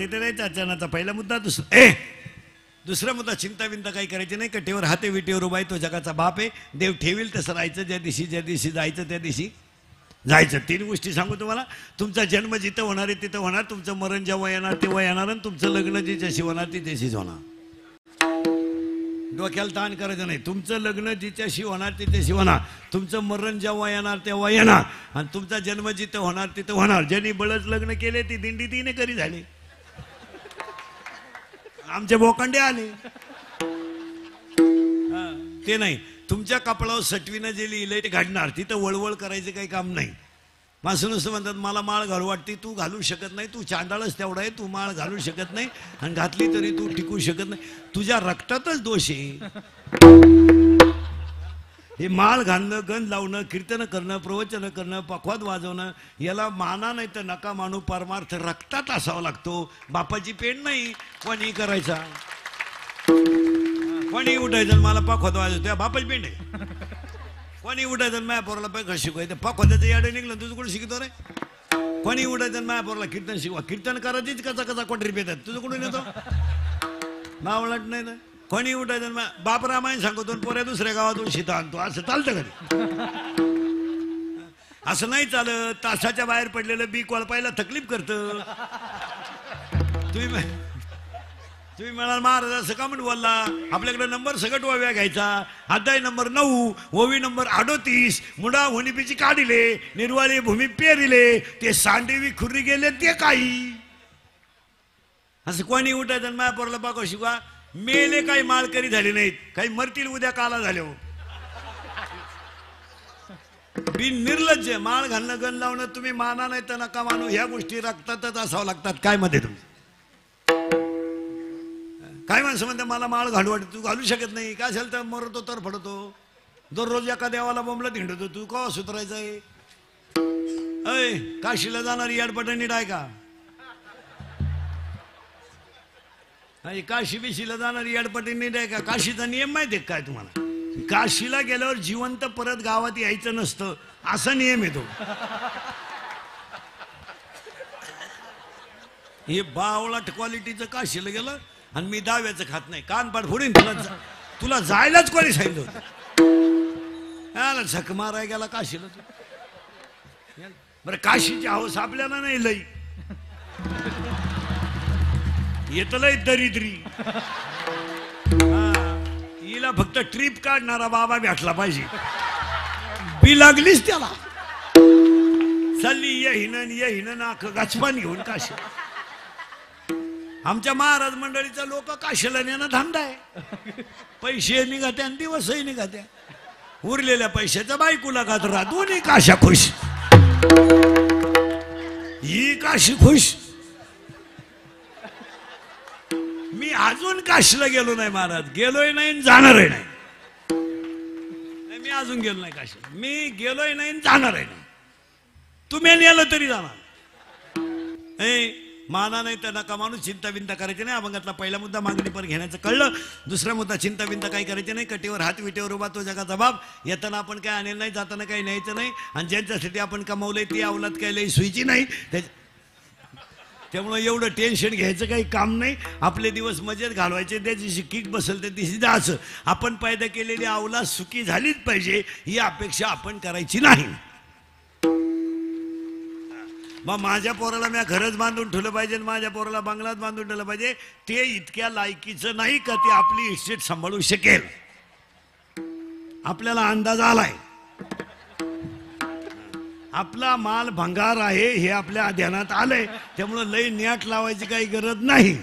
मान्यता द्यायचा आचरणाचा पहिला मुद्दा. दुसरा मुद्दा चिंता विंता काही करायची नाही. कटेवर हाते विटेवर उभा आहे तो जगाचा बाप आहे. देव ठेवील तसं राहायचं. ज्या दिवशी जायचं त्या दिवशी जायचं. 3 गोष्टी सांगू तुम्हाला. तुमचा जन्म जिथं होणार आहे तिथं होणार. तुमचं मरण जेव्हा येणार तेव्हा येणार. आणि तुमचं लग्न जिच्याशी होणार ती त्याशीच होणार. डोक्याला ताण करायचं नाही. तुमचं लग्न जिच्याशी होणार तिच्याशी होणार. तुमचं मरण जेव्हा येणार तेव्हा येणार. आणि तुमचा जन्म जिथं होणार तिथं होणार. ज्यांनी बळच लग्न केले ती दिंडी 3 करी झाली. आमचे बोकांडे आले. ते नाही. तुमच्या कपडावर सटवीनं जे लिहिलंय ते घडणार. तिथं वळवळ करायचं काही काम नाही. माणसं नुसतं म्हणतात मला माळ घालू वाटते. तू घालू शकत नाही. तू चांडाळच तेवढा आहे. तू माळ घालू शकत नाही. आणि घातली तरी तू टिकू शकत नाही. तुझ्या रक्तातच दोष आहे. हे माळ घालणं, गंध लावणं, कीर्तन करणं, प्रवचन करणं, पखवाद वाजवणं याला माना नाही तर नका मानू. परमार्थ रक्तात असावा लागतो. बापाची पेंड नाही. कोणी करायचा. कोणी उठायचं मला पखवाद वाजवतो त्या बापाची पेंड आहे. कोणी उठायचं माया पोराला पैका शिकवायचं. पखवाद्याचं याडं निघलं तुझं कुठं शिकतो रे. कोणी उठायचं माया पोराला कीर्तन शिकवा. कीर्तन करायचीच कसा कोटरी पेतात. तुझं कुठून येतो मावळट नाही ना. कोणी उठायचं बाप रामायण सांगतो पोऱ्या दुसऱ्या गावातून सीता आणतो. असं चालतं कधी. असं नाही चालत. तासाच्या बाहेर पडलेलं बी कोळपायला तकलीफ करतं. तुम्ही म्हणाल महाराज असं का म्हणून बोलला. आपल्याकडे नंबर सगट ओव्या घ्यायचा. अध्याय नंबर 9 ओवी नंबर 38 मुडा होणीपीची काढिले निर्वाळी भूमी पेरिले ते सांडेवी खुर्री गेले ते काही. असं कोणी उठायचं माया पोराला पाको शिकवा. मेले काही माळकरी झाले नाहीत. काही मरतील उद्या काला झाले हो. बिन निर्लज्ज माळ घालणं गण लावणं तुम्ही माना नाही तर नका मानू. ह्या गोष्टी रक्तातच असावं लागतात. काय मध्ये तुम्ही काय माणसं म्हणते मला माळ घालू वाटत. तू घालू शकत नाही. काय असेल तर मरतो तर फडतो. दररोज एका देवाला बोंबला हिंडतो. तू का सुधारायचं आहे. अय काशीला जाणारी याडपटाणी डाय का. काशी बिशीला जाणारी याडपटाणी डाय का. काशीचा नियम माहिती आहे काय तुम्हाला. काशीला गेल्यावर जिवंत परत गावात यायचं नसतं असा नियम येतो. हे बावळाट क्वालिटीचं काशीला गेलं आणि मी दाव्याचं खात नाही. कानपाट फोडीन तुला जायलाच कोणी सांगितलं होतं. झक माराय गेला काशीला तू. बरं काशीची हौस आपल्याला नाही लई. येत लय दरिद्री. हिला फक्त ट्रिप काढणारा बाबा भेटला पाहिजे. बी लागलीच त्याला. चालली ये नाक गाचपान घेऊन काशी. आमच्या महाराज मंडळीचा लोक काशीला नेणं धंदा आहे. पैसे निघत्या आणि दिवसही निघत्या. उरलेल्या पैशाच्या बायकोला गाजरा. दोन्ही काशा खुश. ही काशी खुश. मी अजून काशीला गेलो नाही महाराज. गेलोय नाही जाणारही नाही. मी अजून गेलो नाही काशी. मी गेलोय नाही जाणारही नाही. तुम्ही नेलं तरी जाणार. माना नाही तर नका माणूस. चिंता विंता करायची नाही. अभंगातला पहिला मुद्दा मागणी पर घेण्याचं कळलं. दुसरा मुद्दा चिंता विंता काही करायची नाही. कटेवर हात विटेवर उभा तो जगाचा बाप. येताना आपण काय आणेल नाही. जाताना काही न्यायचं नाही. आणि ज्यांच्यासाठी आपण कमावलंय ती अवलाद काही लई सुईची नाही. त्यामुळे एवढं टेन्शन घ्यायचं काही काम नाही. आपले दिवस मजेत घालवायचे. त्या दिवशी किक बसेल त्या दिवशी जायचं. आपण पैदा केलेली अवलाद सुखी झालीच पाहिजे ही अपेक्षा आपण करायची नाही. मग माझ्या पोराला मी घरच बांधून ठेवलं पाहिजे. माझ्या पोराला बंगलात बांधून ठेवलं पाहिजे. ते इतक्या लायकीचं नाही का ते आपली इस्टेट सांभाळू शकेल. आपल्याला अंदाज आलाय. आपला माल भंगार आहे हे आपल्या ध्यानात आलंय. त्यामुळं लई न्याट लावायची काही गरज नाही.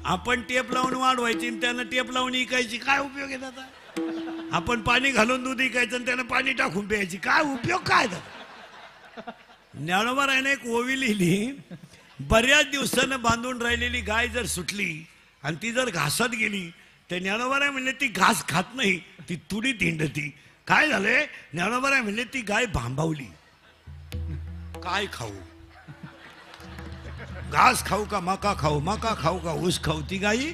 आपण टेप लावून वाढवायची आणि त्यानं टेप लावून इकायची. काय उपयोग आहे त्याचा. आपण पाणी घालून दूध इकायचं आणि त्यानं पाणी टाकून प्यायची. काय उपयोग काय त्याचा. ज्ञानोबारायने एक ओवी लिहिली. बऱ्याच दिवसानं बांधून राहिलेली गाय जर सुटली आणि ती जर घासात गेली तर ज्ञानोबाराय म्हणले ती घास खात नाही ती तुडीत हिंडती. काय झालंय. ज्ञानोबाराय म्हणले ती गाय भांबावली. काय खाऊ. घास खाऊ का मका खाऊ. मका खाऊ का ऊस खाऊ. ती गाई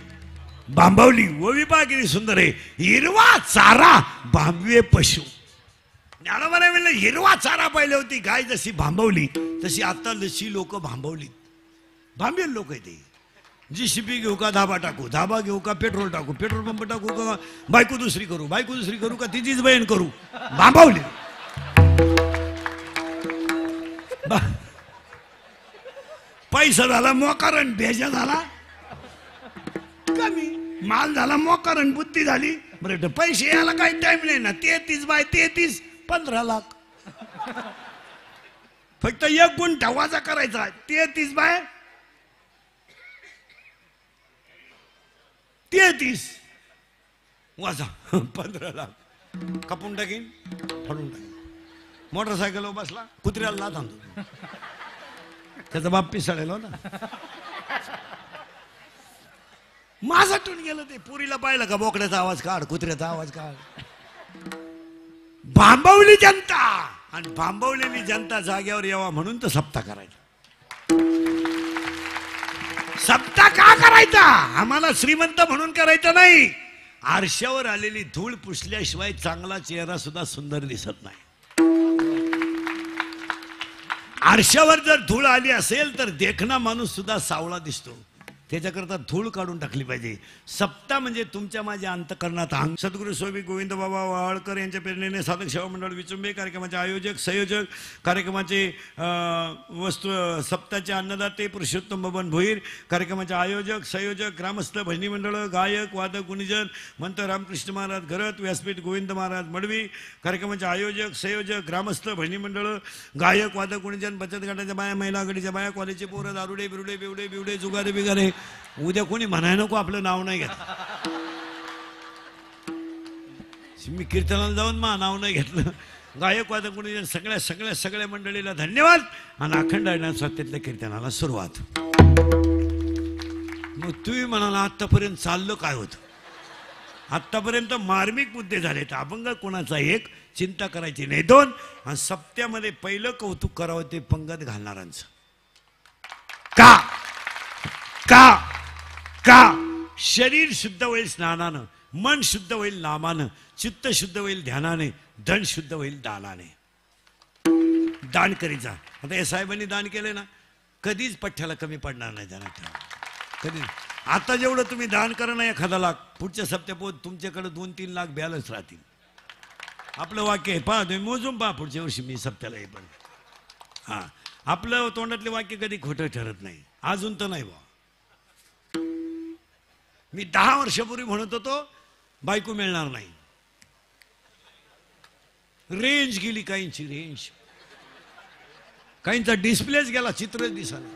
भांबावली. ओवी पहा किती सुंदर आहे. हिरवा चारा भांबवे पशु. ज्ञानोबाराय म्हणलं हिरवा चारा पाहिली होती गाय जशी भांबवली तशी आता लशी लोक भांबवली. भांबेल लोक आहे ते. जीसीपी घेऊ का धाबा टाकू, धाबा घेऊ का पेट्रोल टाकू, पेट्रोल पंप टाकू का बायको दुसरी करू का तिचीच बहीण करू, भांबावली. पैसा झाला मोकारण, भेजा झाला कमी, माल झाला मोकारण, बुद्धी झाली. बरं पैसे यायला काही टाइम नाही ना. 33 बाय 33 15 लाख. फक्त एक गुंठा वाजा करायचा. 33 बाय 33 वाजा 15 लाख. कापून टाकीन, फाडून टाकीन. मोटरसायकलवर बसला, कुत्र्याला लाथ आणतो. त्याचा बाप पिसाळेल ना. माझाटून गेलं ते. पुरीला पाहिलं का बोकड्याचा आवाज काढ, कुत्र्याचा आवाज काढ. भांबवली जनता. आणि भांबवलेली जनता जाग्यावर यावा म्हणून तर सप्ताह करायचा. सप्ताह का करायचा? आम्हाला श्रीमंत म्हणून करायचं नाही. आरशावर आलेली धूळ पुसल्याशिवाय चांगला चेहरा सुद्धा सुंदर दिसत नाही. आरशावर जर धूळ आली असेल तर देखणा माणूस सुद्धा सावळा दिसतो. त्याच्याकरता धूळ काढून टाकली पाहिजे. सप्ताह म्हणजे तुमच्या माझ्या अंतकरणात अंग. सद्गुरू स्वामी गोविंद बाबा वाळकर यांच्या प्रेरणेने साधक सेवा मंडळ विचुंबे कार्यक्रमाचे आयोजक संयोजक, कार्यक्रमाचे वस्तू सप्ताहाचे अन्नदाते पुरुषोत्तम बबन भोईर, कार्यक्रमाचे आयोजक संयोजक, ग्रामस्थ भजनी मंडळ, गायक वादक गुणीजन मंत रामकृष्ण महाराज घरत, व्यासपीठ गोविंद महाराज मडवी, कार्यक्रमाचे आयोजक संयोजक, ग्रामस्थ भजनी मंडळ, गायक वादक गुणीजन, बचत गटाच्या बाया, महिला आघाडीच्या बाया, कॉलेजचे पोरं, दारुडे बिरुडे बिवडे बिवडे जुगारे बिगारे. उद्या कोणी म्हणाय नको आपलं नाव नाही घेत. मी कीर्तनाला जाऊन नाव नाही घेतलं. गायक वादक कोणी सगळ्या सगळ्या सगळ्या मंडळीला धन्यवाद. आणि अखंड सत्यातल्या कीर्तनाला सुरुवात. मग तुम्ही म्हणाला आतापर्यंत चाललं काय होतं? आतापर्यंत मार्मिक मुद्दे झाले. तर अभंग कोणाचा एक, चिंता करायची नाही 2. आणि सप्त्यामध्ये पहिलं कौतुक करावं ते पंगत घालणारांचं. का का का शरीर शुद्ध होईल स्नानानं, मन शुद्ध होईल नामानं, चित्त शुद्ध होईल ध्यानाने, धन शुद्ध होईल दानाने. दान करीचा. आता या साहेबांनी दान केले ना, कधीच पठ्ठ्याला कमी पडणार नाही दानात. कधी. आता जेवढं तुम्ही दान करा ना 1,000 लाख, पुढच्या सप्त्यापोत तुमच्याकडे 2-3 लाख बॅलन्स राहतील. आपलं वाक्य आहे, पहा तुम्ही मोजून पहा पुढच्या वर्षी मी सप्त्याला हे. पण हां, आपलं तोंडातले वाक्य कधी खोटं ठरत नाही. अजून तर नाही बा. मी 10 वर्षापूर्वी म्हणत होतो बायको मिळणार नाही. रेंज गेली काहींची, रेंज. काहींचा डिस्प्लेच गेला, चित्रच दिसायला.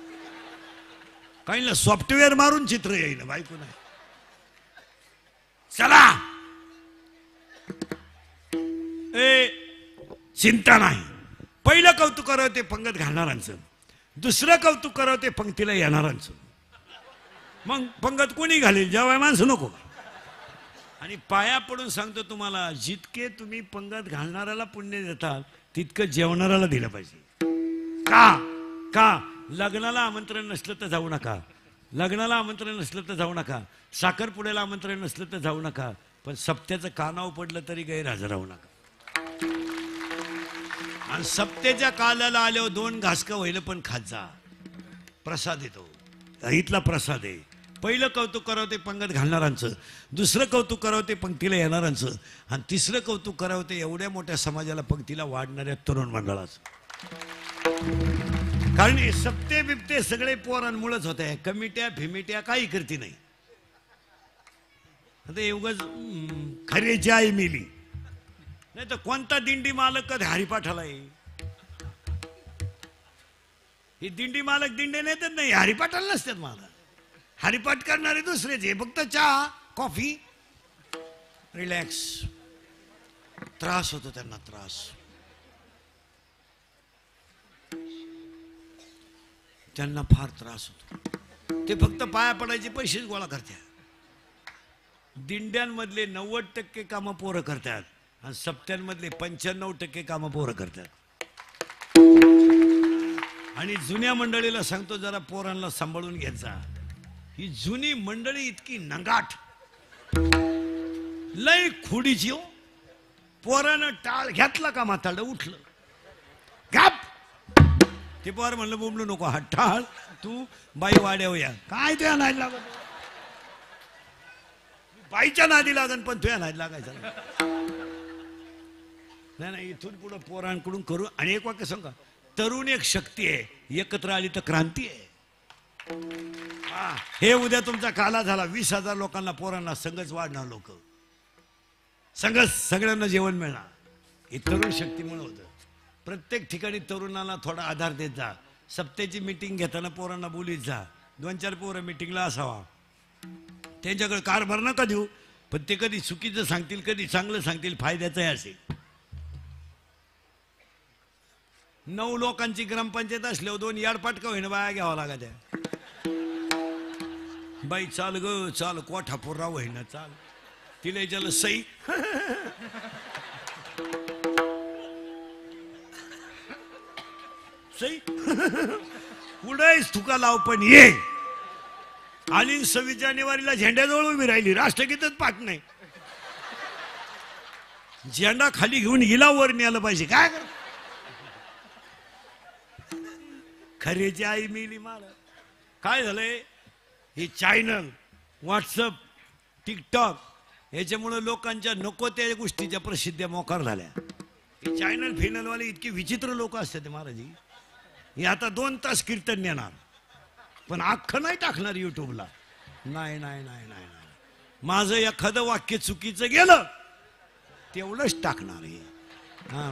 काहींना सॉफ्टवेअर मारून चित्र येईना, बायको नाही. चला चिंता नाही. पहिलं कौतुक करावं ते पंगत घालणारांचं, दुसरं कौतुक करावं ते पंक्तीला येणारांचं. मग पंगत कोणी घालेल? जेव्हा माणसं नको. आणि पाया पडून सांगतो तुम्हाला, जितके तुम्ही पंगत घालणाऱ्याला पुण्य देताल तितकं जेवणाऱ्याला दिलं पाहिजे. का का लग्नाला आमंत्रण नसलं तर जाऊ नका, लग्नाला आमंत्रण नसलं तर जाऊ नका, साखरपुड्याला आमंत्रण नसलं तर जाऊ नका, पण सप्त्याचं कानावर पडलं तरी गैरहजर राहू नका. आणि सप्त्याच्या कालाला आल्यावर 2 घासका व्हायला पण खात जा. प्रसाद येतो, इथला प्रसाद आहे. पहिलं कौतुक करावं ते पंगत घालणारांचं, दुसरं कौतुक करावं ते पंक्तीला येणारांचं, आणि तिसरं कौतुक करावं ते एवढ्या मोठ्या समाजाला पंक्तीला वाढणाऱ्या तरुण मंडळाचं. कारण हे सप्ते बिप्ते सगळे पोरांमुळेच होत आहे. कमिट्या फिमिट्या काही करती नाही. आता एवढंच खरेची आई मिली नाही तर कोणता दिंडी मालक कधी हरिपाठाला येईल? ही दिंडी मालक दिंडे नेतात नाही, हरिपाठाला नसतात. मला हरिपाठ करणारे दुसरेच आहे. फक्त चहा कॉफी रिलॅक्स. त्रास होतो त्यांना, त्रास. त्यांना फार त्रास होतो. ते फक्त पाया पडायचे पैसेच गोळा करतात. दिंड्यांमधले 90% कामं पोरं करतात आणि सप्त्यांमधले 95% कामं पोरं करतात. आणि जुन्या मंडळीला सांगतो जरा पोरांना सांभाळून घ्यायचा. ही जुनी मंडळी इतकी नंगाट, लय खोडीची हो. पोरानं टाळ घेतला का म्हातारं उठलं, घाप ते पोर म्हणलं बोंबलू नको हट्टाळ तू बाई वाड्यावर या काय तुया नादी लागत बाईच्या नादी लागन पण तुया नादी लागायचं नाही नाही इथून पुढे पोरांकडून करू आणि एक वाक्य सांगा तरुण एक शक्ती आहे एकत्र आली तर क्रांती आहे हे उद्या तुमचा काला झाला 20,000 लोकांना पोरांना संघच वाढणार लोक संघच सगळ्यांना जेवण मिळणार ही तरुण शक्तीमुळे होतं प्रत्येक ठिकाणी तरुणाला थोडा आधार देत जा सप्त्याची मीटिंग घेताना पोरांना बोलीत जा 2-4 पोरं मीटिंगला असावा त्यांच्याकडे कारभार नका देऊ पण ते कधी चुकीचं सांगतील कधी चांगलं सांगतील फायद्याचं आहे असेल 9 लोकांची ग्रामपंचायत असल्यावर 2 याडपाटका होईना बाया घ्यावा लागा त्या बाई चाल ग चाल कोठा पोरा होईना चाल तिला ज्याला सई सई कुठेच तुका लाव पण ये आणि 26 जानेवारीला झेंड्याजवळ उभी राहिली राष्ट्रगीतच पाठ नाही झेंडा खाली घेऊन हिला वर न्यायला पाहिजे काय कर खरेची आई मिली मला काय झालंय हे चॅनल व्हॉट्सअप टिकटॉक याच्यामुळे लोकांच्या नको त्या गोष्टीच्या प्रसिद्ध्या मोकार झाल्या हे चॅनल फिनलवाले इतके विचित्र लोक असतात महाराजी हे आता 2 तास कीर्तन नेणार पण अख्खं नाही टाकणार युट्यूबला नाही नाही नाही नाही माझं एखादं वाक्य चुकीचं गेलं तेवढंच टाकणार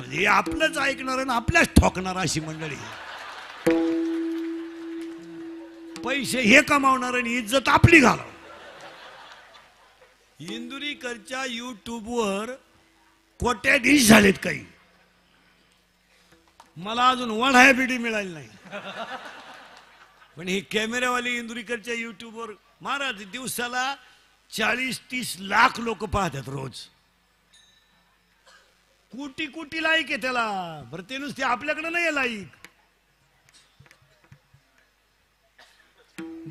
हे आपलंच ऐकणार आणि आपल्याच ठोकणार अशी मंडळी पैसे हे कमावणार आणि इज्जत आपली घालव इंदुरीकरच्या युट्यूबवर कोट्याधीश झालेत काही मला अजून वढाया बिडी मिळाली नाही पण ही कॅमेरावाली इंदुरीकरच्या युट्यूबवर महाराज दिवसाला 40-30 लाख लोक पाहतात रोज कोटी लाईक आहे त्याला बरं ते नुसते आपल्याकडे नाही लाईक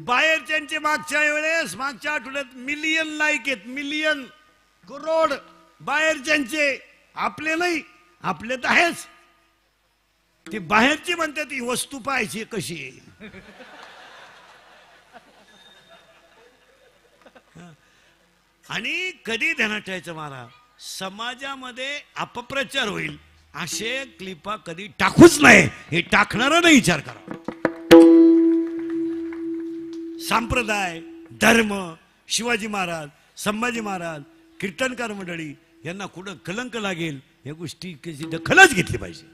बाहेरच्यांचे मागच्या वेळेस मागच्या आठवड्यात मिलियन लाईक आहेत मिलियन करोड बाहेरच्यांचे आपले नाही आपले तर आहेच ते बाहेरची म्हणतात ही वस्तू पाहायची कशी आहे आणि कधी ध्यानात ठेवायचं मला समाजामध्ये अपप्रचार होईल असे क्लिपा कधी टाकूच नाही हे टाकणारा नाही विचार करा संप्रदाय धर्म शिवाजी महाराज संभाजी महाराज कीर्तनकार मंडळी यांना कुठं कलंक लागेल या गोष्टी दखलच घेतली पाहिजे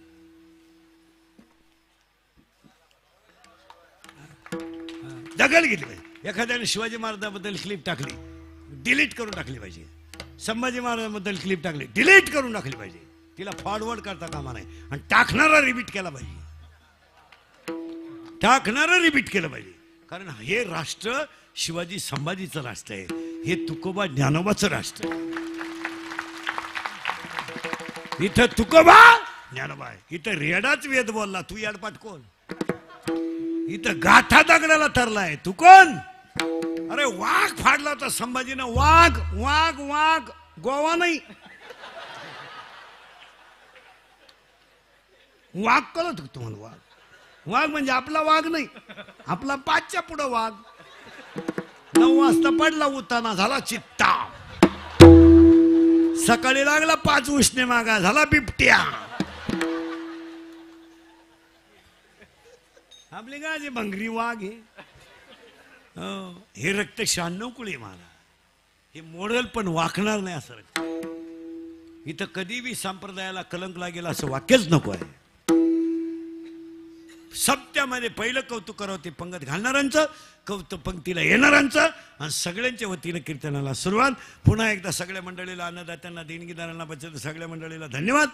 दखल घेतली पाहिजे एखाद्याने शिवाजी महाराजांबद्दल क्लिप टाकली डिलीट करून टाकली पाहिजे संभाजी महाराजांबद्दल क्लिप टाकली डिलीट करून टाकली पाहिजे तिला फॉरवर्ड करता कामा नाही आणि टाकणारा रिपीट केला पाहिजे टाकणारा रिपीट केलं पाहिजे कारण हे राष्ट्र शिवाजी संभाजीचं राष्ट्र आहे हे तुकोबा ज्ञानोबाचं राष्ट्र आहे इथं तुकोबा ज्ञानोबा आहे इथं रेडाच वेद बोलला तू याडपाट कोण इथं गाठा दगडाला ठरलाय तू कोण अरे वाघ फाडला होता संभाजीनं वाघ वाघ वाघ गोवा नाही वाघ कळत तुम्हाला वाघ वाघ म्हणजे आपला वाघ नाही आपला 5च्या पुढं वाघ 9 वाजता पडला उताना झाला चित्ता सकाळी लागला 5 उष्णे मागा झाला बिबट्या आपले का जे भंगरी वाघ हे रक्त 96 कुळी मला हे मोडल पण वाकणार नाही असं रक्त इथं कधी बी संप्रदायाला कलंक लागेल असं वाक्यच नको आहे सप्त्यामध्ये पहिलं कौतुक करावं ते पंगत घालणाऱ्यांचं कौतुक पंक्तीला येणाऱ्यांचं आणि सगळ्यांच्या वतीनं कीर्तनाला सुरुवात पुन्हा एकदा सगळ्या मंडळीला अन्नदात्यांना देणगीदारांना बचत सगळ्या मंडळीला धन्यवाद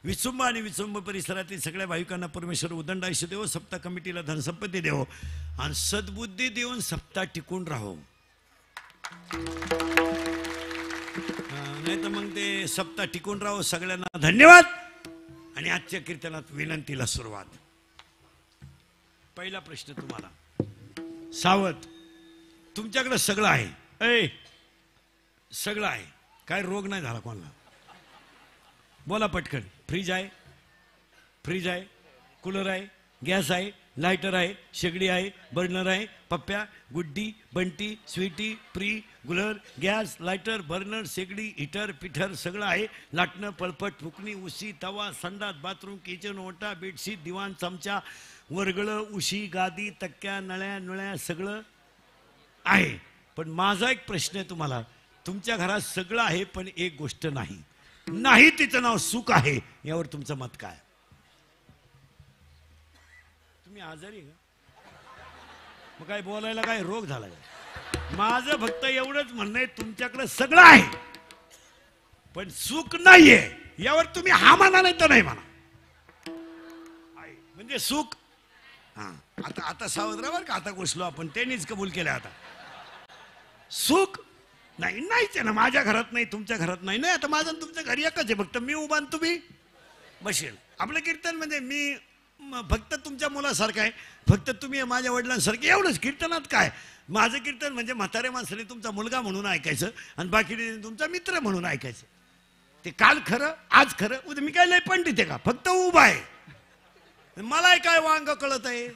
विचुंब आणि विचुंब परिसरातील सगळ्या भाविकांना परमेश्वर उदंड आयुष्य देव सप्ताह कमिटीला धनसंपत्ती देव आणि सद्बुद्धी देऊन सप्ताह टिकून राहो नाही तर मग ते सप्ताह टिकून राहो सगळ्यांना धन्यवाद आणि आजच्या कीर्तनात विनंतीला सुरुवात पहिला प्रश्न तुम्हाला सावध तुमच्याकडे सगळं आहे सगळं आहे काय रोग नाही झाला कोणाला बोला पटकन फ्रीज आहे कूलर आहे गॅस आहे, लायटर आहे, शेगडी आहे, बर्नर आहे, पप्प्या, गुड्डी, बंटी, स्वीटी, प्री, गुलर, गॅस, लायटर, बर्नर, शेगडी, हिटर, पिठर सगळं आहे. लाटणं, पळपट, फुकणी, उशी, तवा, संडास, बाथरूम, किचन, ओटा, बेडशीट, दिवाण, चमचा, वरगळं, उशी, गादी, तक्क्या, नळ्या नळ्या सगळं आहे. पण माझा एक प्रश्न आहे तुम्हाला, तुमच्या घरात सगळं आहे पण एक गोष्ट नाही, नाही तिचं नाव सुख आहे. यावर तुमचं मत काय? तुम्ही आजारी आहे का? मग काय बोलायला काय रोग झाला का? माझं फक्त एवढंच म्हणणं आहे, तुमच्याकडे सगळं आहे पण सुख नाहीये. यावर तुम्ही हा म्हणा नाही तर नाही म्हणा. म्हणजे सुख हा आता सावध राहा बरं का. आता घुसलो आपण, त्यांनीच कबूल केलं. आता सुख नाही, नाहीच आहे ना. माझ्या घरात नाही, तुमच्या घरात नाही. नाही आता माझं तुमच्या घरी एकच आहे, फक्त मी उभा आणि तुम्ही बसेल. आपलं कीर्तन म्हणजे मी फक्त तुमच्या मुलासारखं आहे, फक्त तुम्ही माझ्या वडिलांसारखे, एवढंच. कीर्तनात काय, माझं कीर्तन म्हणजे म्हातारे माणसाने तुमचा मुलगा म्हणून ऐकायचं आणि बाकी तुमचा मित्र म्हणून ऐकायचं. ते काल खरं, आज खरं, उद्या मी काय लय पंडित आहे का? फक्त उभा आहे. मला काय वांग कळत आहे?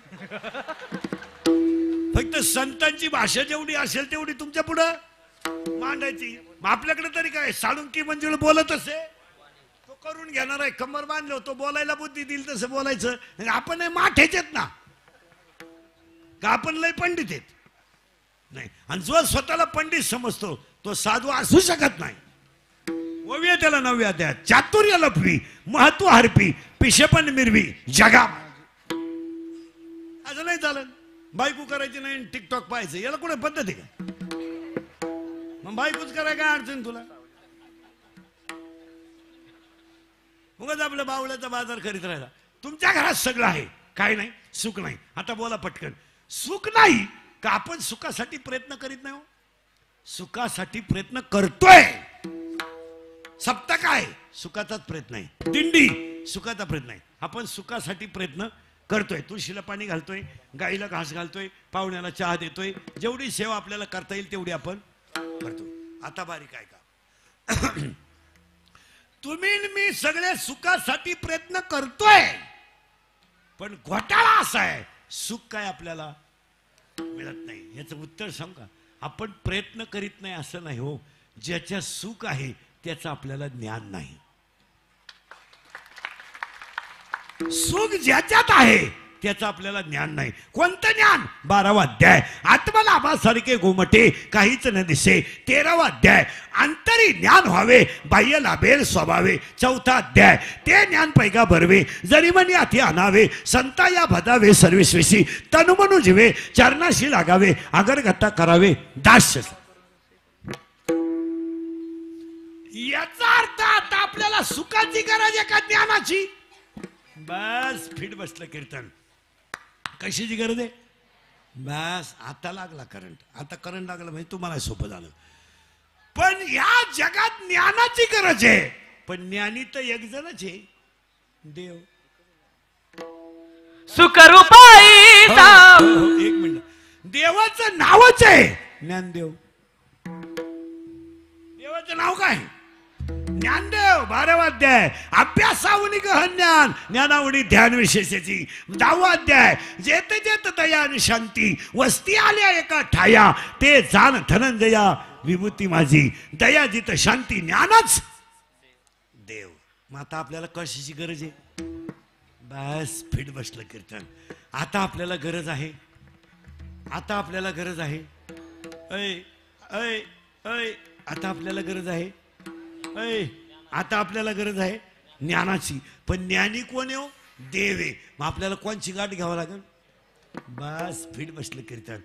फक्त संतांची भाषा जेवढी असेल तेवढी तुमच्या पुढं मांडायची. आपल्याकडे तरी काय साळुंकी मंजुळ बोलत असे, तो करून घेणार आहे. कंबर बांधलो, तो बोलायला बुद्धी दिल तसं बोलायचं. आपण माठेच ना का? आपण लय पंडित आहेत नाही. आणि जो स्वतःला पंडित समजतो तो साधू असू शकत नाही. ओव्या त्याला नव्या द्या, चातुर्य लपवी, महत्व हरपी, पिशेपण मिरवी जगा. असं नाही चालत. बायको करायची नाही, टिकटॉक पाहायचं, याला कुठे पद्धत आहे का? मग बायकोच कराय काय अडचण तुला? उगाच आपल्या बावळ्याचा बाजार करीत राहिला. तुमच्या घरात सगळं आहे, काय नाही, सुख नाही. आता बोला पटकन, सुख नाही का आपण सुखासाठी प्रयत्न करीत नाही? सुखासाठी प्रयत्न करतोय. सप्तक आहे, सुखाचाच प्रयत्न आहे. दिंडी, सुखाचा प्रयत्न आहे. आपण सुखासाठी प्रयत्न करतोय. तुळशीला पाणी घालतोय, गाईला घास घालतोय, पाहुण्याला चहा देतोय. जेवढी सेवा आपल्याला करता येईल तेवढी आपण करतो. आता बारीक आहे का? तुम्ही मी सगळे सुखासाठी प्रयत्न करतोय, पण घोटाळा असा आहे, सुख काय आपल्याला मिळत नाही. याचं उत्तर सांग का? आपण प्रयत्न करीत नाही असं नाही हो, ज्याच्या सुख आहे त्याचं आपल्याला ज्ञान नाही. सुख ज्याच्यात आहे त्याचं आपल्याला ज्ञान नाही. कोणतं ज्ञान? 12वा अध्याय, आत्मलाभासारखे गोमटे काहीच न दिसे. 13वा अध्याय, अंतरी ज्ञान व्हावे बाह्य लाभेल स्वभावे. 4था अध्याय, ते ज्ञान पैका भरवे जरी मनी अति आणावे. संता या भदावे सर्वेश्वेशी तनुमनु जीवे चरणाशी लागावे अगरगता करावे दास्य. याचा अर्थ आता आपल्याला सुखाची गरज आहे का ज्ञानाची? बस फिट बसलं कीर्तन. कशाची गरज आहे? बस आता लागला करंट. आता करंट लागलं म्हणजे तुम्हाला सोपं झालं. पण या जगात ज्ञानाची गरज आहे. पण ज्ञानी तर एक जणच आहे, देव. सुखरूपाई एक मिनिट, देवाचं नावच आहे ज्ञानदेव. देवाचं नाव काय? ज्ञानदेव. 12वा अध्याय, अभ्यासावनी गहन ज्ञान ज्ञानावनी ध्यान विशेषाची. 10वा अध्याय, जेत जेत दया आणि शांती वस्ती आल्या एका ठाया ते जाण धनंजया विभूती माझी. दया जित शांती ज्ञानच देव. मग आता आपल्याला कशाची गरज आहे? बस फिट बसलं कीर्तन. आता आपल्याला गरज आहे, आता आपल्याला गरज आहे. ऐ ऐ ऐ आता आपल्याला गरज आहे. ऐ आता आपल्याला गरज आहे ज्ञानाची. पण ज्ञानी कोण आहे? देव आहे. मग आपल्याला कोणची गाठ घ्यावं लागेल? बस फिट बसलं कीर्तन.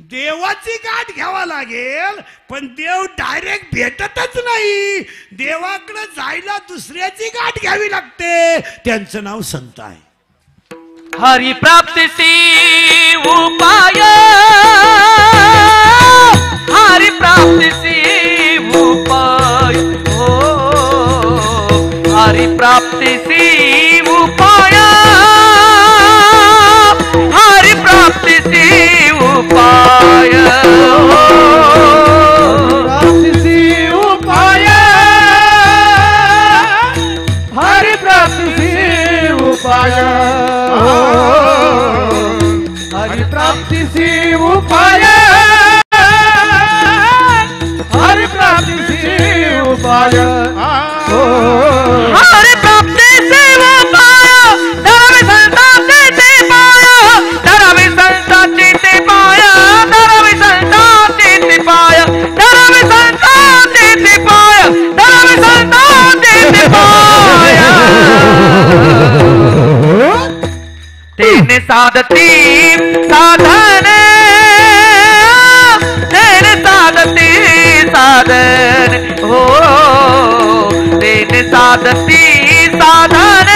देवाची गाठ घ्यावा लागेल. पण देव डायरेक्ट भेटतच नाही. देवाकडे जायला दुसऱ्याची गाठ घ्यावी लागते. त्यांचं नाव संत आहे. हरि प्राप्तीसी उपाय, हरि प्राप्तीसी उपाय, हरि प्राप्तीसी उपाय, हरि प्राप्तीसी उपाय, प्राप्तीसी उपाय, हरि प्राप्तीसी उपाय, तेने साधती साधन तेने साधती साधन हो तेने साधती साधन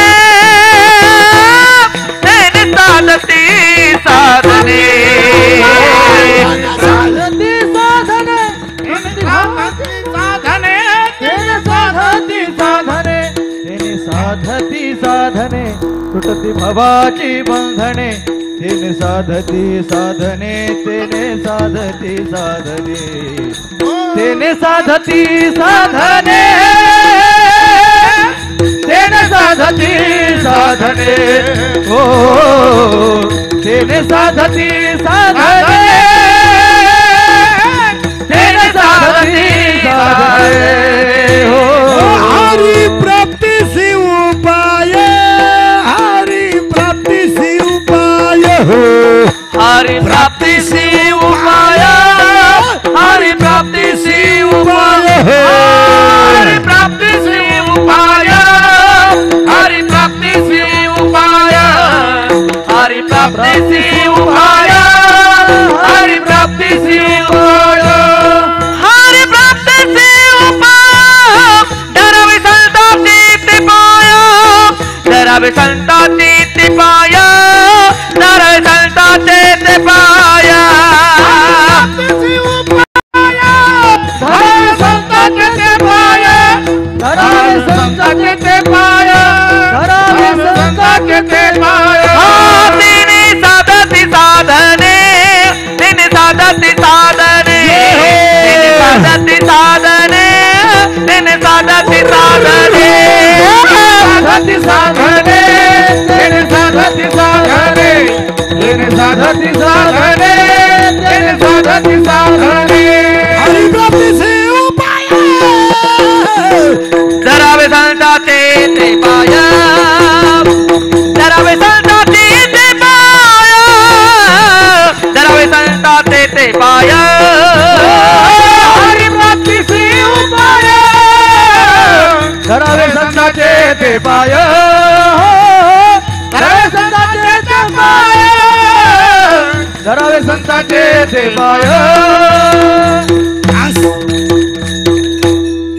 तेने साधती साधने साधती साधने साधने तेने साधती साधने तेने साधती साधने तुटती भवाची बंधने तेने साधती साधने तेने साधती साधने तेने साधती साधने तेने साधती साधने ओ तेने साधती साधने तेने साधती साधने हो हरि प्राप्ति से उपाय हरि प्राप्ति से उपाय हो हरि प्राप्ति से उपाय हरि प्राप्ति से उपाय हरि प्राप्ति से उपाय हरि प्राप्ति से उपाय हरि प्राप्ति से उपाय हरि प्राप्ति से उपाय हरि प्राप्ति से उपाय डरावे संता तीत पाय डरावे संता तीत पाय डरावे संता तीत पाय धरावे संता के पाय धरावे संता के पाय धरावे संता के पाय तिने साधती साधने तिने साधती साधने तिने साधती साधने तिने साधती साधने साधती साधने तेने साधती साधने तेने साधती साधने तेने साधती साधने हरि प्राप्ति से उपाय धरावे संता ते पाय धरावे संता ते पाय धरावे संता ते पाय हरि प्राप्ति से उपाय धरावे संता ते पाय धरावे संता ते पाय धरावे संता ते पाय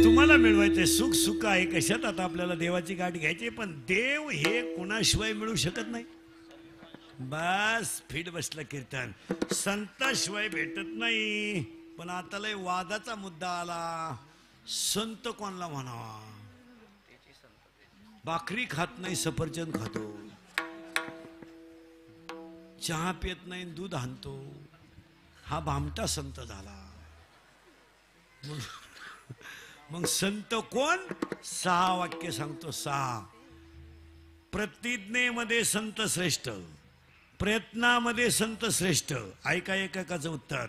तुम्हाला मिळवायचे सुख सुख आहे कशात आता आपल्याला देवाची गाठ घ्यायची पण देव हे कोणाशिवाय मिळू शकत नाही बस फिट बसलं कीर्तन संताशिवाय भेटत नाही पण आता लय वादाचा मुद्दा आला संत कोणला म्हणावा भाकरी खात नाही सफरचंद खातो चहा पित नाही दूध आणतो हा भामटा संत झाला मग संत कोण 6 वाक्य सांगतो 6 प्रतिज्ञेमध्ये संत श्रेष्ठ प्रयत्नामध्ये संत श्रेष्ठ ऐका एकाचं उत्तर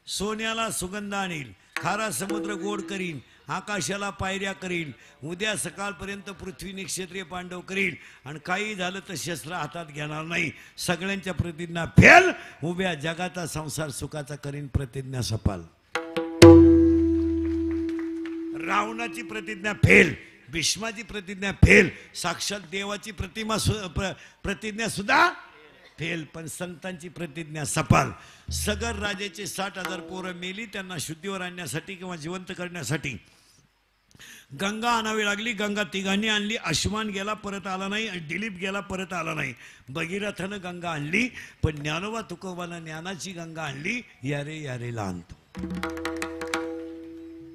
सोन्याला सुगंध आणील खारा समुद्र गोड करीन आकाशाला पायऱ्या करील उद्या सकाळपर्यंत पृथ्वी निक्षत्रिय पांडव करील आणि काही झालं तर शस्त्र हातात घेणार नाही सगळ्यांच्या प्रतिज्ञा फेल उभ्या जगाचा संसार सुखाचा करीन प्रतिज्ञा सफल रावणाची प्रतिज्ञा फेल भीष्माची प्रतिज्ञा फेल साक्षात देवाची प्रतिज्ञा सुद्धा फेल पण संतांची प्रतिज्ञा सफल सगर राजाचे 60,000 पोरं मेली त्यांना शुद्धीवर आणण्यासाठी किंवा जिवंत करण्यासाठी गंगा आणावी लागली गंगा तिघांनी आणली अश्वान गेला परत आला नाही दिलीप गेला परत आला नाही भगीरथानं गंगा आणली पण ज्ञानोबा तुकोबानं ज्ञानाची गंगा आणली यारे यारेला आणतो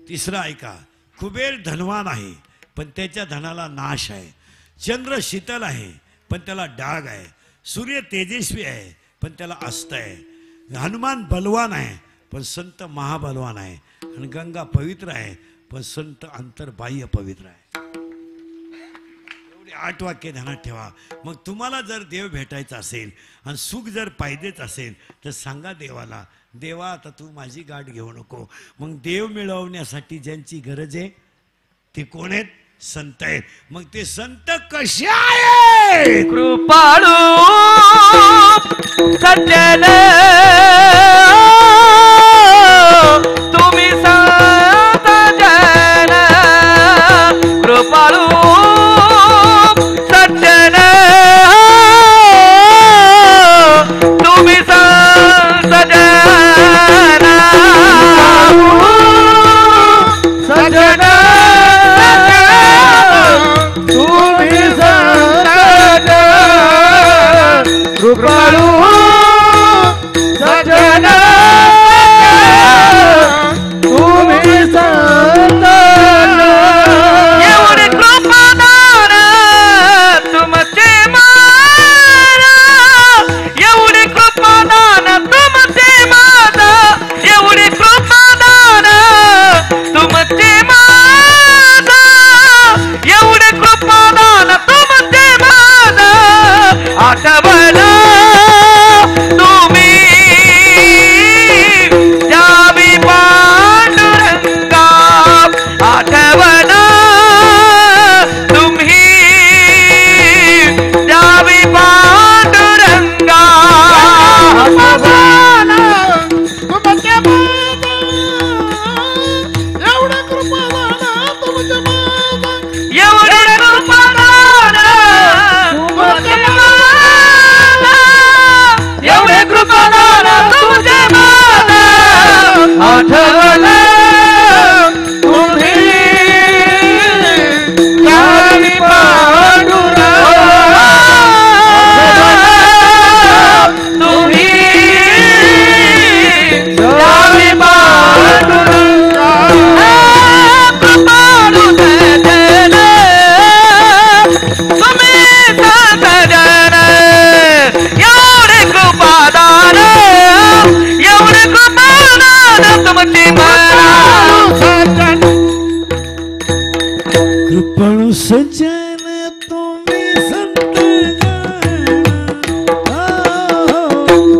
तिसरा ऐका कुबेर धनवान आहे पण त्याच्या धनाला नाश आहे चंद्र शीतल आहे पण त्याला डाग आहे सूर्य तेजस्वी आहे पण त्याला अस्त आहे हनुमान बलवान आहे पण संत महाबलवान आहे आणि गंगा पवित्र आहे पण संत अंतर्बाह्य पवित्र आहे 8 वाक्य ध्यानात ठेवा मग तुम्हाला जर देव भेटायचा असेल आणि सुख जर पाहिजेच असेल तर सांगा देवाला देवा आता तू माझी गाठ घेऊ नको मग देव मिळवण्यासाठी ज्यांची गरज आहे ते कोण आहेत संत आहेत मग ते संत कसे आहेत कृपाळू सज्जन तुम्ही संत जन कृपाळू सज्जन कृपाळू सजन तुम्ही संत एवढे कृपादान तुमचे मारा एवढे कृपादान तुमचे माता एवढे कृपादान तुमचे माता एवढे कृपादान तुमचे माता आठवलं तुम्ही जावी पांडुरंगा आठवलं तुम्ही जावी पांडुरंगा तुमच्या एवढे कृपादान तुमच्या एवढे कृपादान तुमचे माता एवढे कृपादान तुमचे माता आठवलं तुम्ही जावी पांडुरंगा तुम्ही जावी पांडुरंगा कृपाळू सजन तुम्ही संत जन एवढे कृपादान एवढे कृपादान तुमचे माता कृपणू सज्जन तुम्ही संत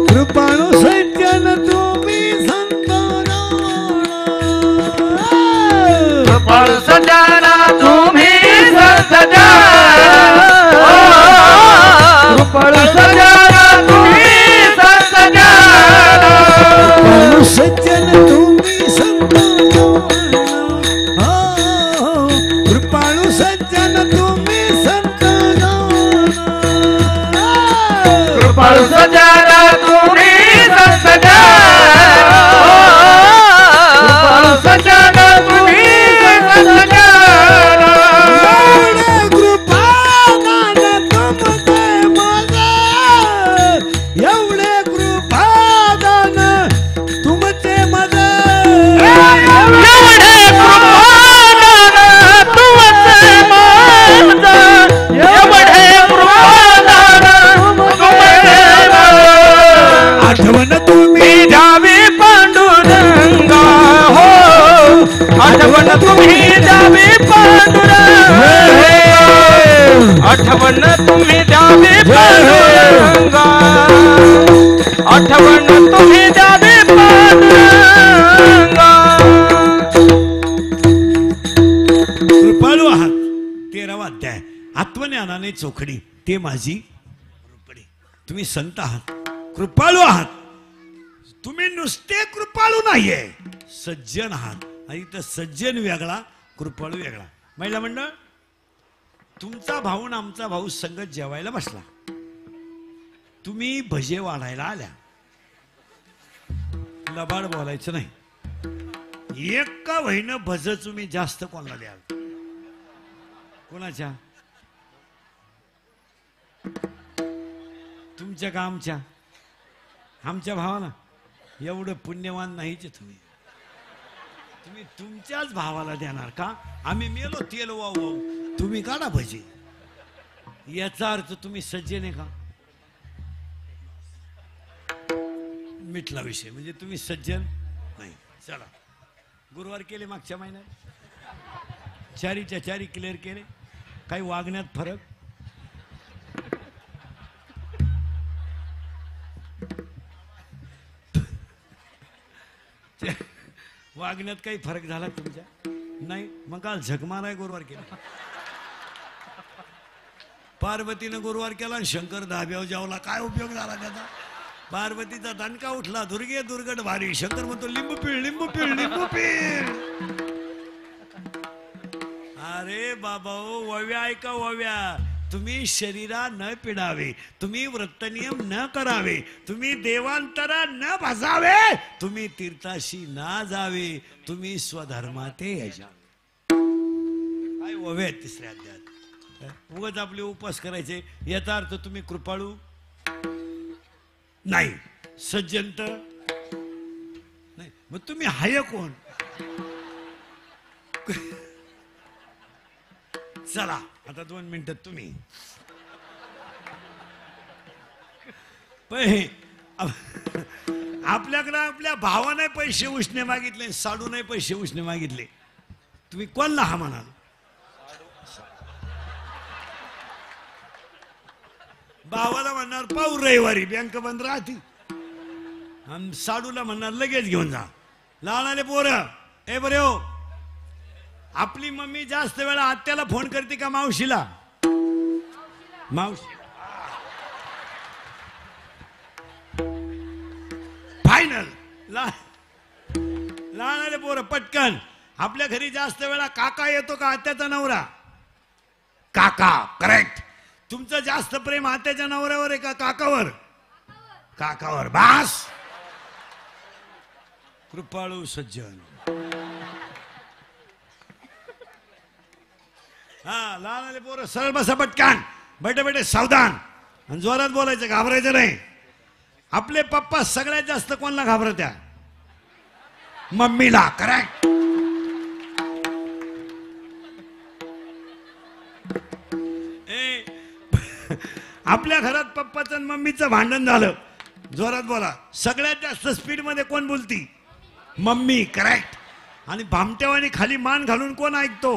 कृपणू सज्जन तुम्ही संत कृपाळू सजन तुम्ही संत जन कृपाळू सजन तुम्ही संत जन कृपणू सज्जन तुम्ही संत कृपाणू सज्जन तुम्ही संत कृपाळू सजन तुम्ही संत जन कृपाळू सजन तुम्ही संत जन एवढे कृपादान तुमचे मद एवढे कृपादान तुमचे माता एवढे कृपादान तुमचे माता आठवण तुम्ही जावी पांडुरंगा हो आठवण तुम्ही जावी पांडुरंगा आठवण तुम्ही जावी पांडुरंगा आठवण तुम्ही जावी पांडुरंगा कृपाळू आहात 13वा अध्याय आत्मज्ञानाने चोखडी ते माझी रुपडी तुम्ही संत आहात कृपाळू आहात तुम्ही नुसते कृपाळू नाहीये सज्जन आहात आणि इथं सज्जन वेगळा कृपाळू वेगळा महिला मंडळ तुमचा भाऊ आणि आमचा भाऊ संगत जेवायला बसला तुम्ही भजे वाढायला आल्या लबाड बोलायचं नाही एका वहीनं भज तुम्ही जास्त कोणाला द्याल कोणाच्या तुमच्या का आमच्या आमच्या भावाला एवढं पुण्यवान नाहीचे तुम्ही तुम्ही तुमच्याच भावाला देणार का आम्ही मेलो तेल वाहू तुम्ही काढा भजी याचा अर्थ तुम्ही सज्जन आहे का मिटला विषय म्हणजे तुम्ही सज्जन नाही चला गुरुवार केले मागच्या महिन्यात चारीच्या चारी क्लिअर केले काही वागण्यात फरक वागण्यात काही फरक झाला तुमच्या नाही मग काल झकमार आहे गुरुवार केला पार्वतीनं गुरुवार केला आणि शंकर धाब्यावर जावला काय उपयोग झाला त्याचा पार्वतीचा दणका उठला दुर्गे दुर्गट भारी शंकर म्हणतो लिंबू पिळ लिंबू पिळ लिंबू पिळ अरे बाबा वव्या ऐका वव्या तुम्ही शरीरा न पिडावे तुम्ही व्रतनियम न करावे तुम्ही देवांतरा न भसावे तुम्ही तीर्थाशी ना जावे तुम्ही स्वधर्माते यजावे काय वव्या तिसऱ्या अध्यायात उगाच आपले उपास करायचे याचा अर्थ तुम्ही कृपाळू नाही. सज्जन तर नाही. मग तुम्ही हाय कोण? चला आता 2 मिनिटात तुम्ही आपल्याकडे आपल्या भावाने पैसे उसने मागितले, साडूने पैसे उसने मागितले. तुम्ही कोणला हा म्हणाल? भावाला म्हणणार पाहू रविवारी बँक बंद राहते, आणि साडूला म्हणणार लगेच घेऊन जा. लहानाले पोरं ए बरे हो, आपली मम्मी जास्त वेळा आत्याला फोन करते का मावशीला? मावशी. फायनल. लहानाले पोरं पटकन, आपल्या घरी जास्त वेळा काका येतो का आत्याचा नवरा? काका. करेक्ट. तुमचं जास्त प्रेम आत्याच्या नवऱ्यावर आहे का काकावर? काकावर. बास. कृपाळू सज्जन. हा लहान पोरं सरळ बसा पटकन, बैठे बैठे सावधान, आणि जोरात बोलायचं, घाबरायचं नाही. आपले पप्पा सगळ्यात जास्त कोणाला घाबरत्या? मम्मीला. करेक्ट. आपल्या घरात पप्पाचं आणि मम्मीचं भांडण झालं, जोरात बोला. सगळ्यात जास्त स्पीड मध्ये कोण बोलती? मम्मी. करेक्ट. आणि भामट्यावानी खाली मान घालून कोण ऐकतो?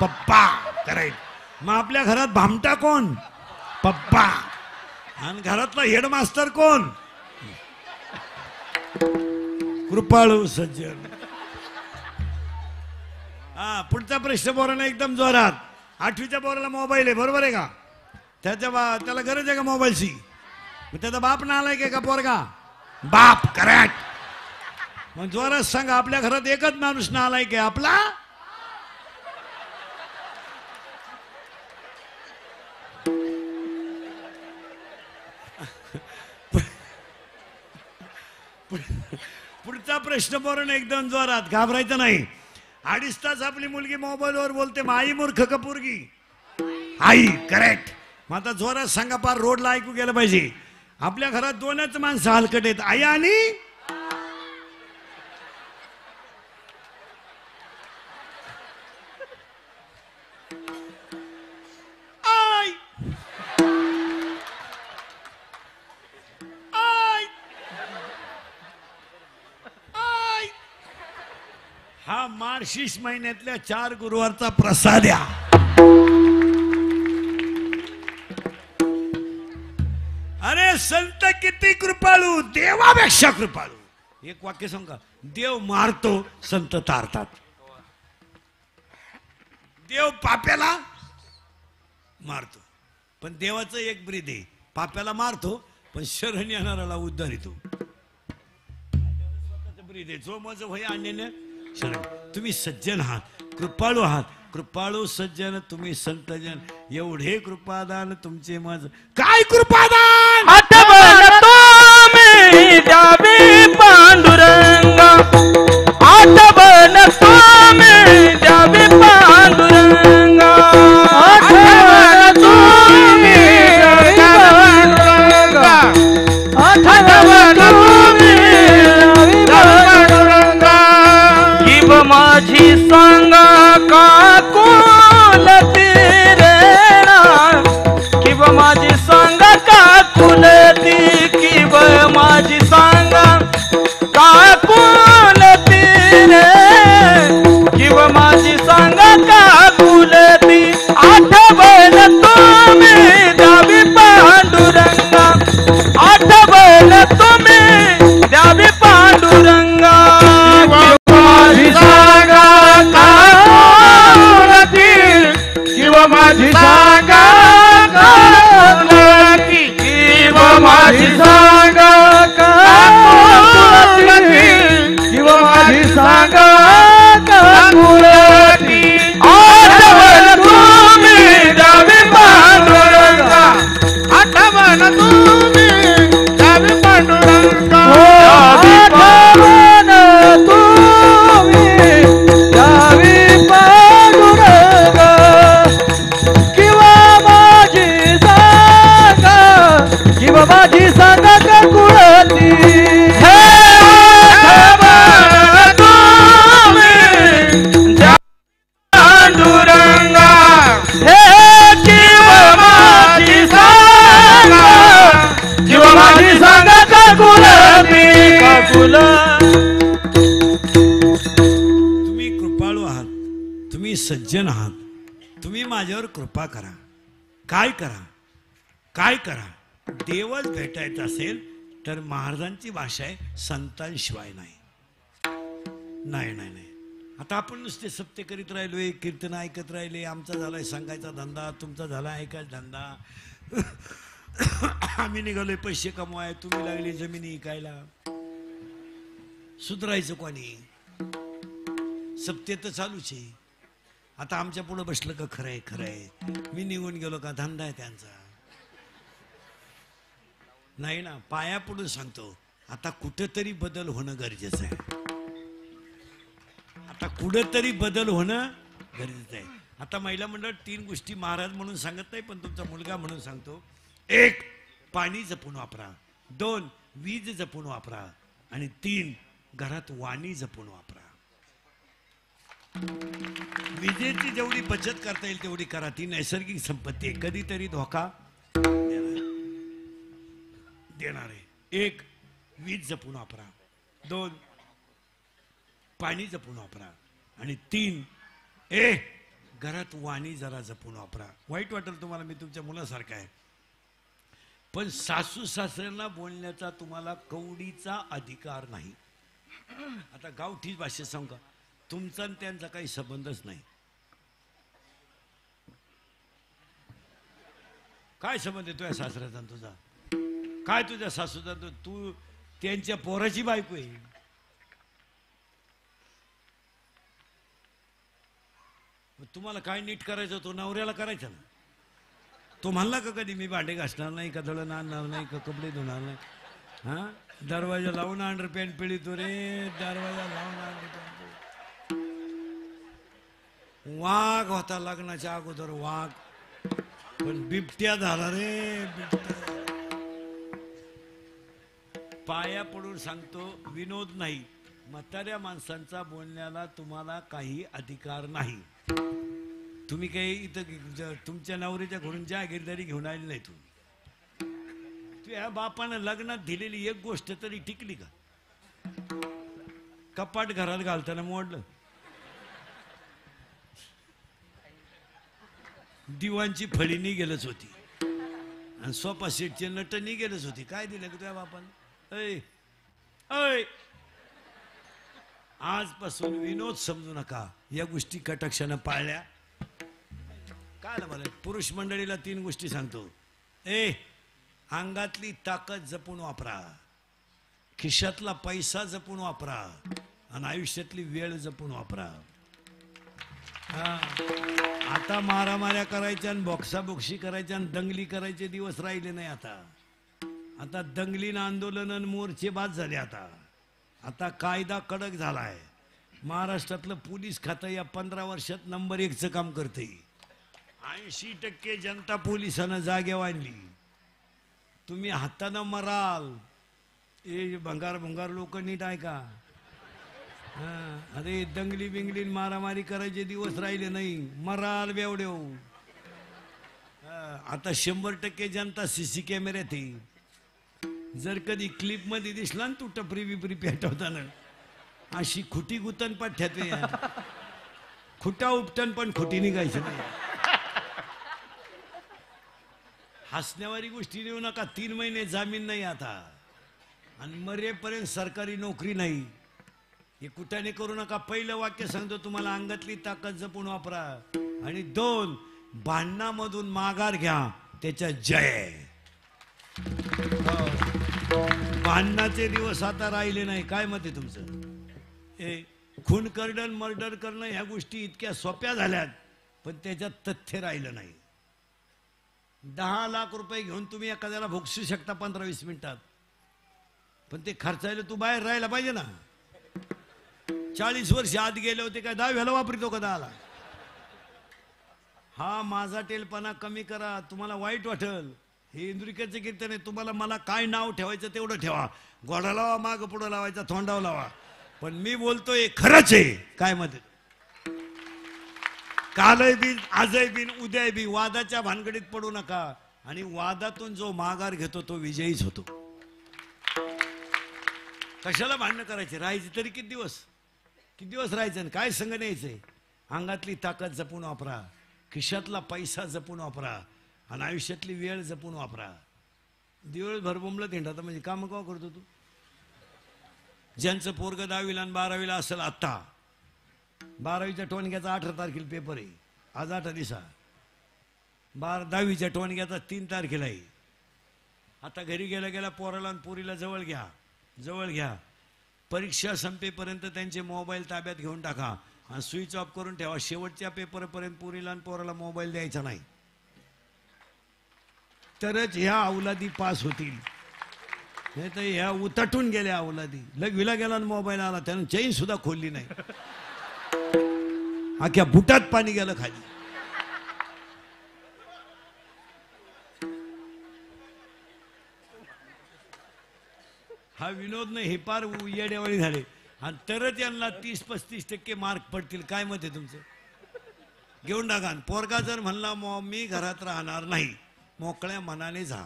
पप्पा. करेक्ट. मग आपल्या घरात भामटा कोण? पप्पा. आणि घरातला हेडमास्टर कोण? कृपाळू सज्जन. हा पुढचा प्रश्न पोरांना एकदम जोरात. 8वीच्या पोराला मोबाईल आहे, बरोबर आहे का? त्याला गरज आहे का मोबाईलची? मग त्याचा बाप नालायक आहे का पोरगा? बाप. करेक्ट. मग जोरात सांगा, आपल्या घरात एकच माणूस नालायक आहे, आपला? पुढचा प्रश्न पोरांना एकदम जोरात, घाबरायचं नाही. 2.5 तास आपली मुलगी मोबाईलवर बोलते, मग आई मूर्ख का पोरगी? आई. करेक्ट. मग आता जोरात सांगा, पार रोडला ऐकू गेलं पाहिजे. आपल्या घरात 2च माणसं हलकट आहेत, आई आणि आई. आई. आई. हा मार्गशीर्ष महिन्यातल्या 4 गुरुवारचा प्रसाद या. अरे संत किती कृपाळू, देवापेक्षा कृपाळू. एक वाक्य सांगा, देव मारतो, संत तारतात. देव पाप्याला मारतो, पण देवाचं एक ब्रीद आहे, पाप्याला मारतो पण शरण येणाऱ्याला उद्धारितो. स्वतःचं ब्रीद आहे, जो मज होय आणण्याने शरण. तुम्ही सज्जन आहात, कृपाळू आहात. कृपाळू सज्जन, तुम्ही संतजन, एवढे कृपादान तुमचे मज. काय कृपादान? आठवण तुम्ही द्यावी पांडुरंगा, आठवण तुम्ही द्यावी पांडुरंगा, आठवण तुम्ही द्यावी पांडुरंगा, आठवण तुम्ही द्यावी पांडुरंगा. किव माझी सांगा काकुलती रेणा, किव माझी सांगा काकुलती, किव माझी सांगा काकुलती रे, किव माझी सांगा काकुलती. आठवण तुम्ही द्यावी पांडुरंगा, आठवण तुम्ही द्यावी पांडुरंगा. माझी सांगा काकुलती, किंवा माझी सांगा काकुलती. सज्जन आहात, तुम्ही माझ्यावर कृपा करा. काय करा, काय करा. देवच भेटायचं असेल तर महाराजांची भाषा आहे, संतांशिवाय नाही. नाही नाही नाही. आता आपण नुसते सप्ते करीत राहिलोय, कीर्तन ऐकत राहिले, आमचा झालाय सांगायचा धंदा, तुमचा झाला ऐकायचा धंदा. आम्ही निघालोय पैसे कमवाय, तुम्ही लागली जमिनी इकायला. सुधरायचं कोणी? सप्ते तर चालूच आहे. आता आमच्या पुढे बसलं का खरंय खरंय, मी निघून गेलो का धंदा आहे त्यांचा. नाही ना, पाया पुढे सांगतो, आता कुठेतरी बदल होणं गरजेचं आहे. आता कुठेतरी बदल होणं गरजेचं आहे. आता महिला मंडळ 3 गोष्टी महाराज म्हणून सांगत नाही, पण तुमचा मुलगा म्हणून सांगतो. 1, पाणी जपून वापरा. 2, वीज जपून वापरा. आणि 3, घरात वाणी जपून वापरा. विजेची जेवढी बचत करता येईल तेवढी करा. ती नैसर्गिक संपत्ती आहे, कधीतरी धोका देणार आहे. 1, वीज जपून वापरा. 2, पाणी जपून वापरा. आणि 3, घरात वाणी जरा जपून वापरा. वाईट वाटेल तुम्हाला, मी तुमच्या मुलासारखा आहे, पण सासू सासऱ्यांना बोलण्याचा तुम्हाला कवडीचा अधिकार नाही. आता गावठी भाषेत सांगू का, तुमचा आणि त्यांचा काही संबंधच नाही. काय संबंध आहे तुझ्या सासऱ्याचा तुझा? काय तुझ्या सासूचा? तू त्यांच्या पोराची बायको आहे. तुम्हाला काय नीट करायचं तो नवऱ्याला करायचं ना. तो म्हणला का कधी मी भांडे घासणार नाही, का दळण आणणार नाही, का कपडे धुणार नाही? हा, दरवाजा लावून अंडरपॅन्ट पिळतो रे, दरवाजा लावून अंडरपॅन्ट. वाघ होता लग्नाच्या अगोदर, वाघ, पण बिबट्या झाला रे, बिबट्या. पाया पडून सांगतो, विनोद नाही, म्हाताऱ्या माणसांचा बोलण्याला तुम्हाला काही अधिकार नाही. तुम्ही काही इथं तुमच्या नवरीच्या घरून जागीरदारी घेऊन आली नाही. तुझ्या बापानं लग्नात दिलेली एक गोष्ट तरी टिकली का? कपाट घरात घालताना मोडलं, दिवाणची फळी निघेलच होती, आणि सोफा सेटचे नट निघेलच होती. काय दिलं का तुझ्या बापानं? ऐ ऐ, आजपासून विनोद समजू नका. या गोष्टी कटाक्षानं पाळल्या. काय मला पुरुष मंडळीला 3 गोष्टी सांगतो. अंगातली ताकद जपून वापरा, खिशातला पैसा जपून वापरा, आणि आयुष्यातली वेळ जपून वापरा. आता मारामाऱ्या करायच्या आणि बॉक्साबॉक्सी करायच्या आणि दंगली करायचे दिवस राहिले नाही. आता दंगलीन आंदोलन आणि मोर्चे बाद झाले. आता कायदा कडक झालाय. महाराष्ट्रातलं पोलीस खातं या 15 वर्षात नंबर 1चं काम करते. 80% जनता पोलिसांना जागेवर आणली. तुम्ही हातानं मराल. ए भंगार भंगार लोक नीट ऐका. अरे दंगली बिंगली मारामारी करायचे दिवस राहिले नाही. मराल बेवडेव. आता 100% जनता सीसी कॅमेऱ्यात आहे. जर कधी क्लिप मध्ये दिसला ना तू टपरी बिपरी पेटवताना, अशी खुटी गुतन पाठ्यात खुटा उपटन पण खुटी निघायचं नाही. हसण्यावारी गोष्टी देऊ नका. 3 महिने जामीन नाही आता, आणि मरेपर्यंत सरकारी नोकरी नाही. हे कुठाने करू नका. पहिलं वाक्य सांगतो तुम्हाला, अंगातली ताकद जपून वापरा. आणि 2, भांडणामधून माघार घ्या, त्याच्या जय. भांडणाचे दिवस आता राहिले नाही. काय मत आहे तुमचं? खून करणं, मर्डर करणं ह्या गोष्टी इतक्या सोप्या झाल्यात, पण त्याच्यात तथ्य राहिलं नाही. 10 लाख रुपये घेऊन तुम्ही एखाद्याला भोगसू शकता 15-20 मिनिटात, पण ते खर्चायला तू बाहेर राहायला पाहिजे ना. 40 वर्ष आत गेले होते काय 10व्याला वापरतो का 10ला? हा माझा टेलपणा कमी करा. तुम्हाला वाईट वाटल. हे इंद्रिकेचं कीर्तन आहे. तुम्हाला मला काय नाव ठेवायचं तेवढं ठेवा. गोडा लावा, माग पुढं लावायचा, तोंडावर लावा, पण मी बोलतोय खरंच आहे. काय मत? कालही बिन, आजही बिन, उद्याही बी. वादाच्या भानगडीत पडू नका. आणि वादातून जो माघार घेतो तो विजयीच होतो. कशाला भांडणं करायचे? राहायचे तरी किती दिवस राहायचं, काय संग न्यायचंय? अंगातली ताकद जपून वापरा, खिशातला पैसा जपून वापरा आणि आयुष्यातली वेळ जपून वापरा. दिवसभर बोंबलत हिंडता म्हणजे काम का करतो तू? ज्यांचं पोरग 10वीला आणि 12वीला असेल आत्ता, 12वीच्या टोणक्याचा 18 तारखेला पेपर आहे, आज 8 दिवसा. 10वीच्या टोणक्याचा 3 तारखेला आहे. आता घरी गेल्या गेल्या पोराला आणि पोरीला जवळ घ्या, जवळ घ्या. परीक्षा संपेपर्यंत त्यांचे मोबाईल ताब्यात घेऊन टाका आणि स्विच ऑफ करून ठेवा. शेवटच्या पेपरपर्यंत पोरीला आणि पोराला मोबाईल द्यायचा नाही, तरच ह्या अवलादी पास होतील. नाही तर ह्या उतटून गेल्या अवलादी. लघवीला गेला आणि मोबाईल आला, त्यानं चैन सुद्धा खोलली नाही, अख्ख्या बुटात पाणी गेलं खाली. हा विनोद नाही, हे पार येडेवाळी झाले. आणि तरच यांना 30-35% मार्क पडतील. काय मत आहे तुमचं? घेऊन टाका. पोरगा जर म्हणला मी घरात राहणार नाही, मोकळ्या मनाने जा.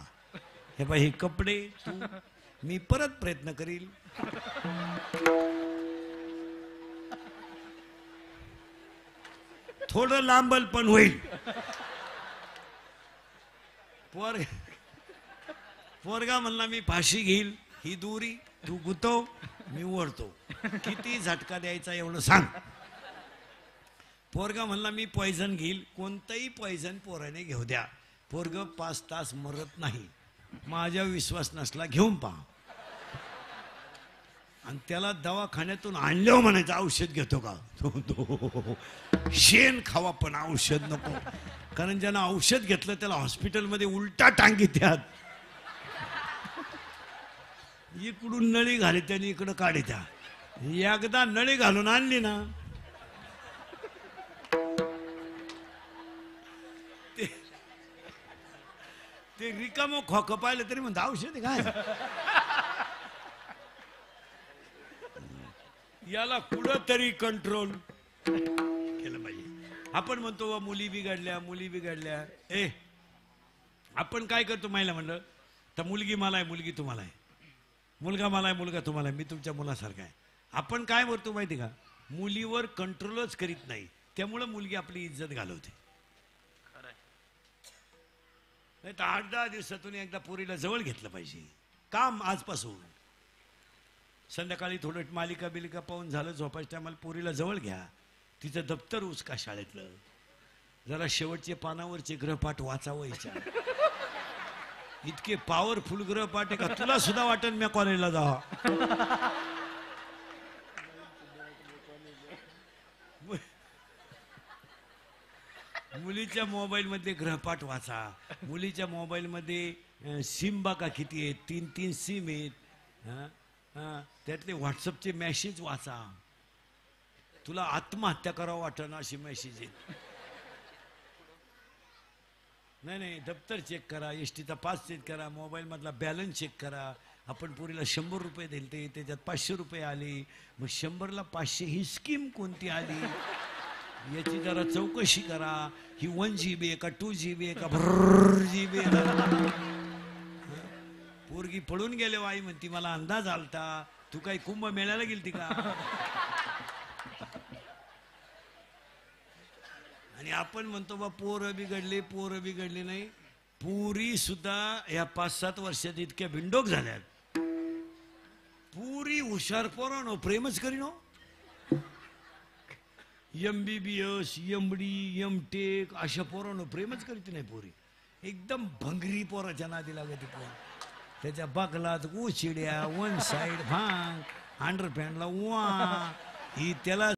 हे बाई, हे कपडे तू, मी परत प्रयत्न करील. थोडं लांबल पण होईल. पोरगा म्हणला मी फाशी घेईल, ही दुरी तू गुतव, मी ओढतो. किती झटका द्यायचा एवढं सांग. पोरगा म्हणला मी पॉइझन घेईल, कोणतंही पॉइझन पोराने घेऊ द्या, पोरग 5 तास मरत नाही. माझ्या विश्वास नसला घेऊन पहा. आणि त्याला दवाखान्यातून आणल्यावर म्हणायचं औषध घेतो का? शेण खावा पण औषध नको. कारण ज्यानं औषध घेतलं त्याला हॉस्पिटलमध्ये उलटा टांगीत त्यात. इकडून नळी घाली त्याने इकडं काढी त्या. एकदा नळी घालून आणली ना, ते रिकामं खोक पाहिलं तरी म्हणत औषध काय. याला कुठं तरी कंट्रोल केलं पाहिजे. आपण म्हणतो वा मुली बिघडल्या, मुली बिघडल्या. आपण काय करतो माहिला म्हणलं तर मुलगी मला आहे, मुलगी तुम्हाला आहे, मुलगा मला आहे, मुलगा तुम्हाला आहे, मी तुमच्या मुलासारखा आहे. आपण काय म्हणतो माहिती का? मुलीवर कंट्रोलच करीत नाही, त्यामुळं मुलगी आपली इज्जत घालवते. नाही तर 8-10 दिवसातून एकदा पोरीला जवळ घेतलं पाहिजे. काम आजपासून संध्याकाळी थोडं मालिका बिलिका पाहून झालं, झोपायच्या टायमाला पोरीला जवळ घ्या, तिचं दप्तर उचका शाळेतलं, जरा शेवटचे पानावरचे ग्रहपाठ वाचावायच्या. इतके पॉवरफुल ग्रहपाठ आहे का तुला सुद्धा वाटेल मी कॉलेजला जावा. मुलीच्या मोबाईल मध्ये ग्रहपाठ वाचा. मुलीच्या मोबाईल मध्ये सिम बघा किती आहेत, 3-3 सिम आहेत. त्यातले व्हॉट्सअपचे मेसेज वाचा. तुला आत्महत्या करावं वाटणं अशी मेसेज आहेत. नाही, दप्तर चेक करा, एसटीचा पास चेक करा, मोबाईल मधला बॅलन्स चेक करा. आपण पुरीला 100 रुपये दिले, त्याच्यात 500 रुपये आले, मग 100ला 500 ही स्कीम कोणती आली याची जरा चौकशी करा. ही 1 GB आहे का 2 GB आहे का GB आहे? पोरगी पळून गेले आई म्हणती मला अंदाज आलता, तू काही कुंभ मेळ्याला गेलती का? आणि आपण म्हणतो बा पोरं बिघडले नाही. पुरी सुद्धा या 5-7 वर्षात इतक्या बिंडोक झाल्यात. पुरी हुशार पोरानो प्रेमच करीनो. MBBS, MD, MTech अशा पोरानो प्रेमच करीत नाही पोरी. एकदम भंगरी पोराच्या नादी लागते पोर. त्याच्या बगलात उशिड्या, 1 साइड भांग, अंडरपॅन्टला वा, ही त्याला